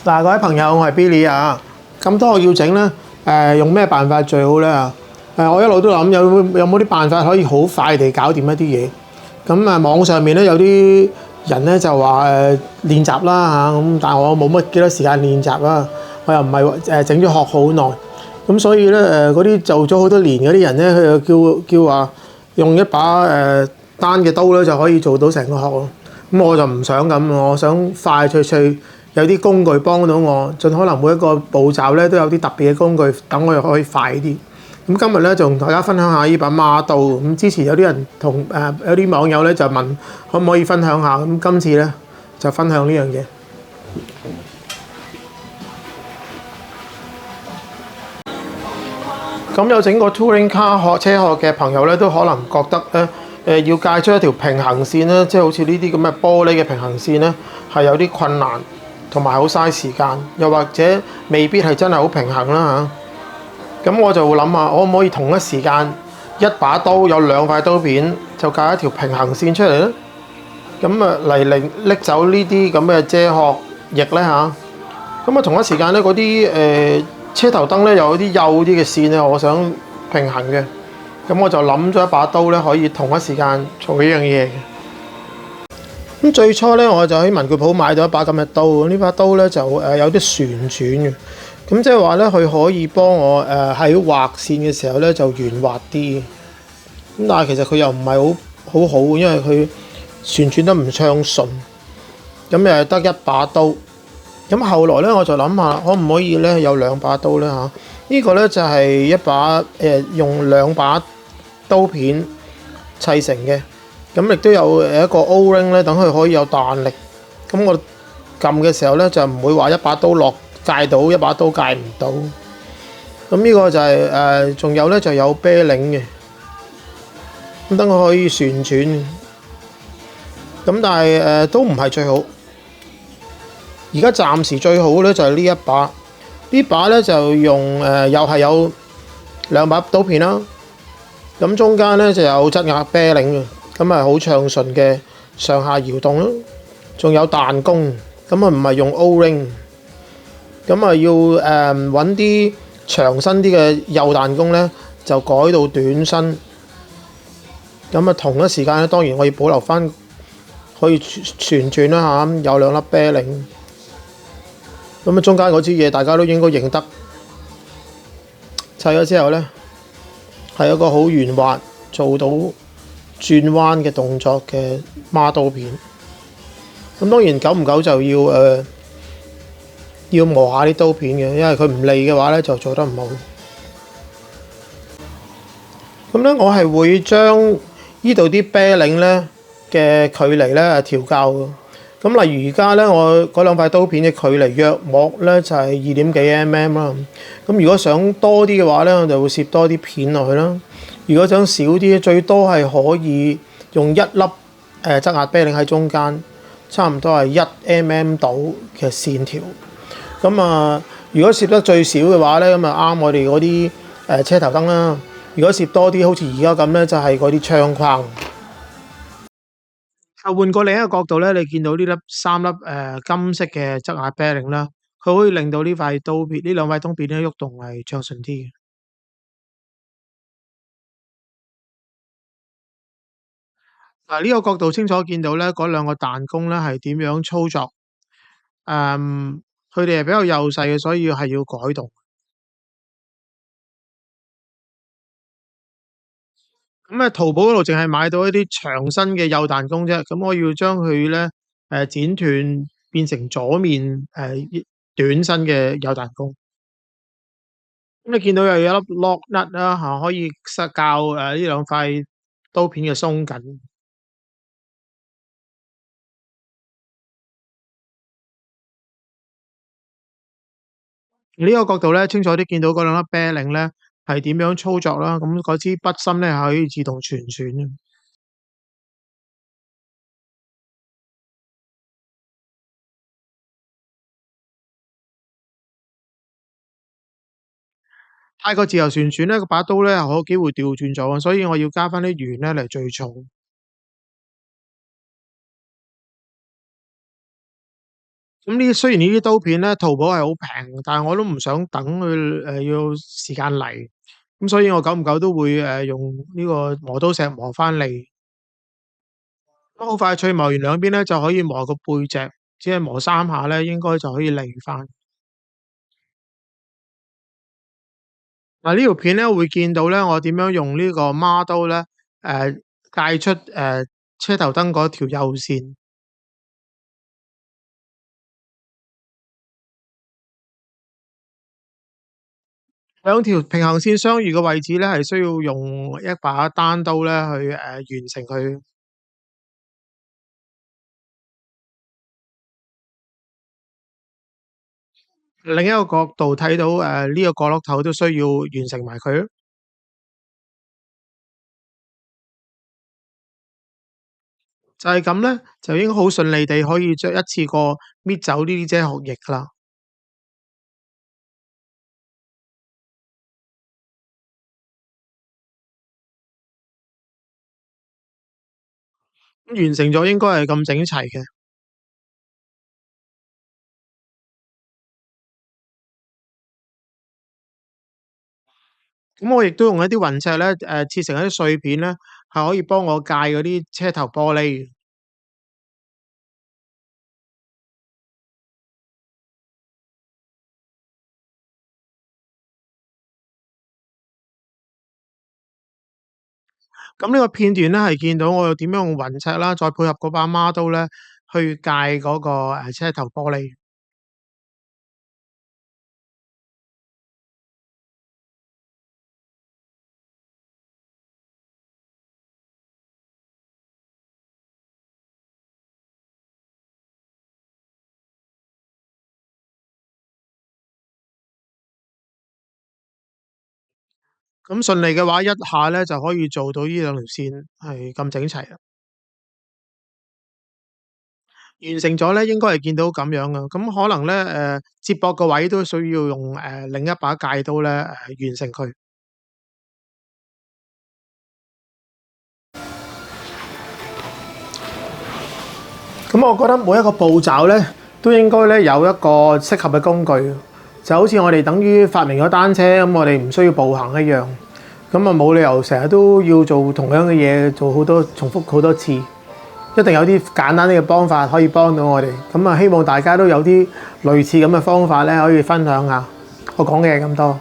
嗱，各位朋友，我係 Billy 啊。咁當我要整咧，用咩辦法最好咧啊？我一路都諗有冇啲辦法可以好快地搞掂一啲嘢。咁網上面咧有啲人咧就話練習啦嚇，咁但係我冇乜幾多時間練習啦，我又唔係整咗學好耐。咁所以咧嗰啲做咗好多年嗰啲人咧，佢就叫話用一把單嘅刀咧就可以做到成個殼咯。咁我就唔想咁，我想快脆脆。有啲工具幫到我，盡可能每一個步驟咧都有啲特別嘅工具，等我又可以快啲。咁今日咧就同大家分享下呢把孖刀。咁之前有啲人有啲網友咧就問可唔可以分享下，咁今次咧就分享呢樣嘢。咁有整個 touring car 車殼嘅朋友咧，都可能覺得咧要界出一條平行線咧，即係好似呢啲咁嘅玻璃嘅平行線咧，係有啲困難。同埋好嘥時間，又或者未必係真係好平衡啦嚇。咁我就會諗下，可唔可以同一時間一把刀有兩塊刀片，就界一條平行線出嚟咧？咁嚟拎走呢啲咁嘅遮殼翼咧嚇。咁同一時間咧，嗰啲車頭燈咧有啲幼啲嘅線咧，我想平衡嘅。咁我就諗咗一把刀咧，可以同一時間做呢樣嘢嘅。咁最初咧，我就喺文具鋪買到一把咁嘅刀。呢把刀咧就有啲旋轉嘅，咁即係話咧，佢可以幫我喺畫線嘅時候咧就圓滑啲。咁但係其實佢又唔係好，因為佢旋轉得唔暢順。咁又係得一把刀。咁後來咧，我就諗下，可唔可以咧有兩把刀咧嚇？呢個咧就係一把用兩把刀片砌成嘅。咁亦都有一個 O-ring 咧，等佢可以有彈力。咁我撳嘅時候咧，就唔會話一把刀界到，一把刀界唔到。咁呢個就係仲有咧就有啤領嘅，咁等佢可以旋轉。咁但係都唔係最好。而家暫時最好咧就係呢一把。呢把咧就用又係有兩把刀片啦。咁中間咧就有擠壓啤領嘅。咁好暢順嘅上下搖動啦，仲有彈弓，咁唔係用 O-ring， 咁要揾啲長身啲嘅幼彈弓咧，就改到短身。咁同一時間咧，當然我要保留翻可以旋轉啦嚇，有兩粒啤領。咁中間嗰支嘢大家都應該認得，砌咗之後咧係一個好圓滑，做到轉彎嘅動作嘅孖刀片。咁當然久唔久就要磨下啲刀片嘅，因為佢唔利嘅話咧就做得唔好。咁咧我係會將呢度啲啤領咧嘅距離咧調校嘅。咁例如而家咧我嗰兩塊刀片嘅距離約莫咧就係2點幾 mm 啦。咁如果想多啲嘅話咧，我就會攝多啲片落去啦。如果想少啲，最多係可以用一粒擠壓啤領喺中間，差唔多係1 mm 度嘅線條。咁如果攝得最少嘅話咧，咁啱我哋嗰啲車頭燈啦。如果攝多啲，好似而家咁咧，就係嗰啲窗框。換過另一個角度咧，你見到呢3粒金色嘅擠壓啤領啦，佢可以令到呢兩塊刀片咧喐動係暢順啲嘅。嗱，呢個角度清楚見到咧，嗰兩個彈弓咧係點樣操作？佢哋係比較幼細嘅，所以係要改動。咁淘寶嗰度淨係買到一啲長身嘅幼彈弓啫。咁我要將佢咧剪斷，變成左面短身嘅幼彈弓。咁你見到又有一粒 lock nut 啦嚇，可以校呢兩塊刀片嘅鬆緊。呢個角度咧，清楚啲見到嗰兩粒啤領咧係點樣操作啦。咁嗰支筆芯咧係可以自動旋轉嘅。太過自由旋轉咧，個把刀咧有機會調轉咗，所以我要加翻啲圓咧嚟聚重。咁呢雖然呢啲刀片咧，淘寶係好平，但係我都唔想等佢要時間嚟，咁所以我久唔久都會用呢個磨刀石磨翻嚟。咁好快脆磨完兩邊咧，就可以磨個背脊，只係磨3下咧，應該就可以利翻。嗱呢條片咧會見到咧，我點樣用呢個孖刀咧，界出車頭燈嗰條幼線。兩條平行線相遇嘅位置咧，係需要用一把單刀咧去完成佢。另一個角度睇到呢個角落頭都需要完成埋佢。就係咁咧，就已經好順利地可以一次過搣走呢啲遮殼液啦。咁完成咗應該係咁整齊嘅。咁我亦都用一啲雲石咧，切成一啲碎片咧，係可以幫我界嗰啲車頭玻璃。咁呢個片段咧係見到我點樣用雲石啦，再配合嗰把孖刀咧，去界嗰個車頭玻璃。咁順利嘅話，一下咧就可以做到呢兩條線係咁整齊啦。完成咗咧，應該係見到咁樣嘅。咁可能咧，接駁個位都需要用另一把戒刀咧，完成佢。咁我覺得每一個步驟咧，都應該咧有一個適合嘅工具，就好似我哋等於發明咗單車，咁我哋唔需要步行一樣。咁啊冇理由成日都要做同樣嘅嘢，做好多重複好多次。一定有啲簡單啲嘅方法可以幫到我哋。咁啊，希望大家都有啲類似咁嘅方法咧，可以分享下。我講嘅係咁多。